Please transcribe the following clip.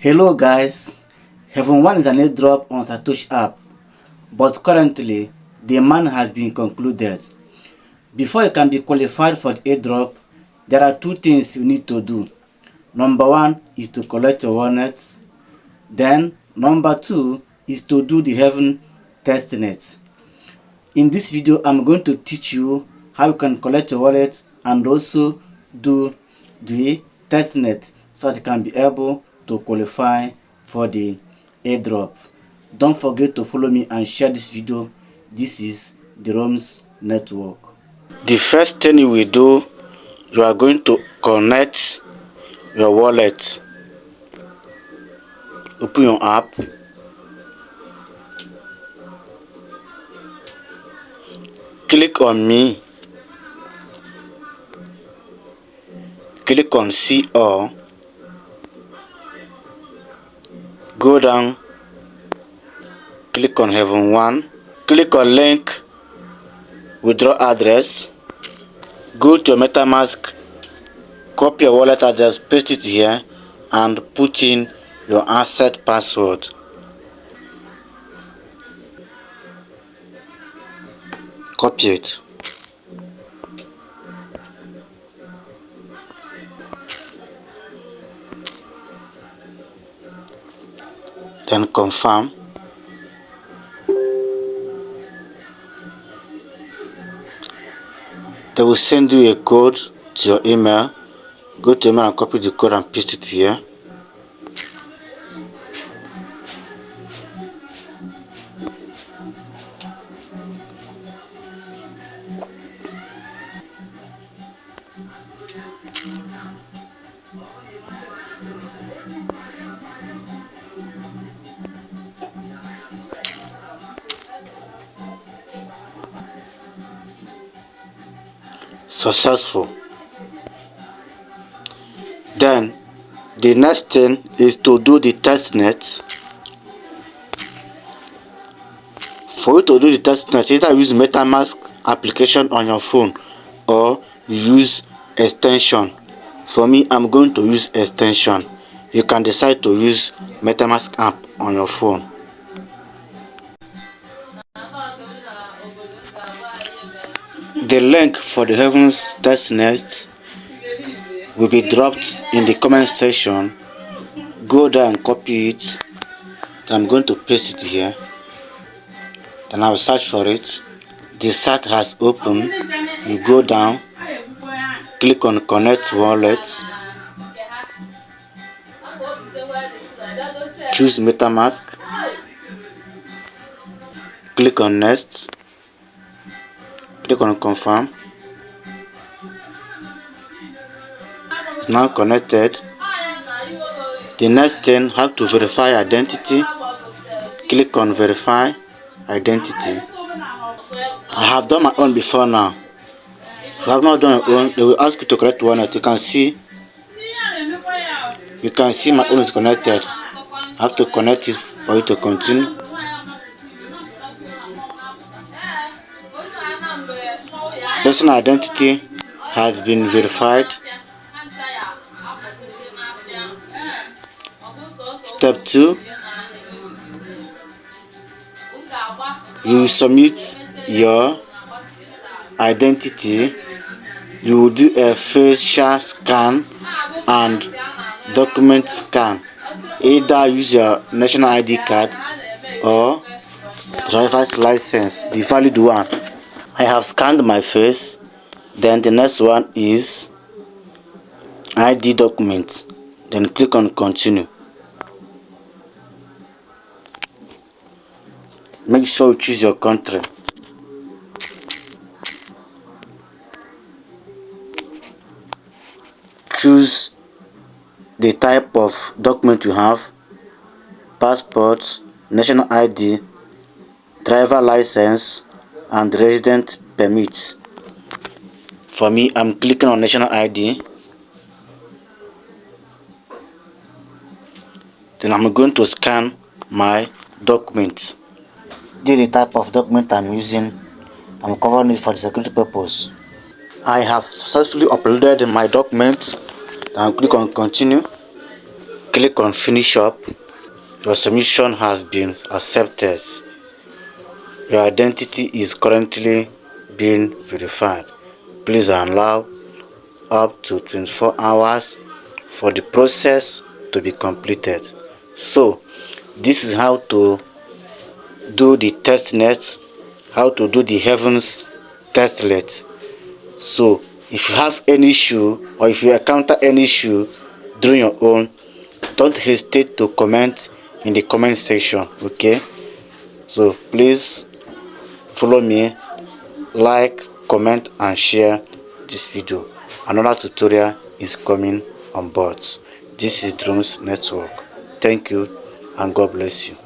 Hello guys, haven1 is an airdrop on Satoshi app, but currently the demand has been concluded. Before you can be qualified for the airdrop, there are two things you need to do. Number one is to collect your wallets. Then number two is to do the Haven testnet. In this video, I'm going to teach you how you can collect your wallet and also do the testnet so that you can be able to qualify for the airdrop. Don't forget to follow me and share this video. This is the Roms Network. The first thing you will do, you are going to connect your wallet. Open your app. Click on me. Click on see all. Go down. Click on haven1. Click on link. Withdraw address. Go to your metamask. Copy your wallet address. Paste it here and put in your asset password. Copy it. Then confirm. They will send you a code to your email. Go to email and copy the code and paste it here. Successful. Then the next thing is to do the testnet. For you to do the testnet, either use metamask application on your phone or you use extension. For me, I'm going to use extension. You can decide to use metamask app on your phone. The link for the Haven's testnet will be dropped in the comment section. Go there and copy it. Then I'm going to paste it here. Then I will search for it. The site has opened. You go down, click on connect wallet, choose metamask, click on next, click on confirm. It's now connected. The next thing, have to verify identity. Click on verify identity. I have done my own before now. If you have not done your own, they will ask you to correct one. You can see my own is connected. I have to connect it for you to continue. Personal identity has been verified. Step 2, you submit your identity. You will do a facial scan and document scan. Either use your national ID card or driver's license, the valid one. I have scanned my face. Then the next one is ID document. Then click on continue. Make sure you choose your country. Choose the type of document you have: passport, national ID, driver license, and resident permit. For me, I'm clicking on national ID. Then I'm going to scan my document. This is the type of document I'm using. I'm covering it for the security purpose. I have successfully uploaded my document. Then I'll click on continue. Click on finish up. Your submission has been accepted. Your identity is currently being verified. Please allow up to 24 hours for the process to be completed. So this is how to do the testnet, how to do the heavens testnet. So if you have any issue or if you encounter any issue during your own, don't hesitate to comment in the comment section. Okay, so please follow me, like, comment and share this video. Another tutorial is coming on board. This is Drones Network. Thank you and God bless you.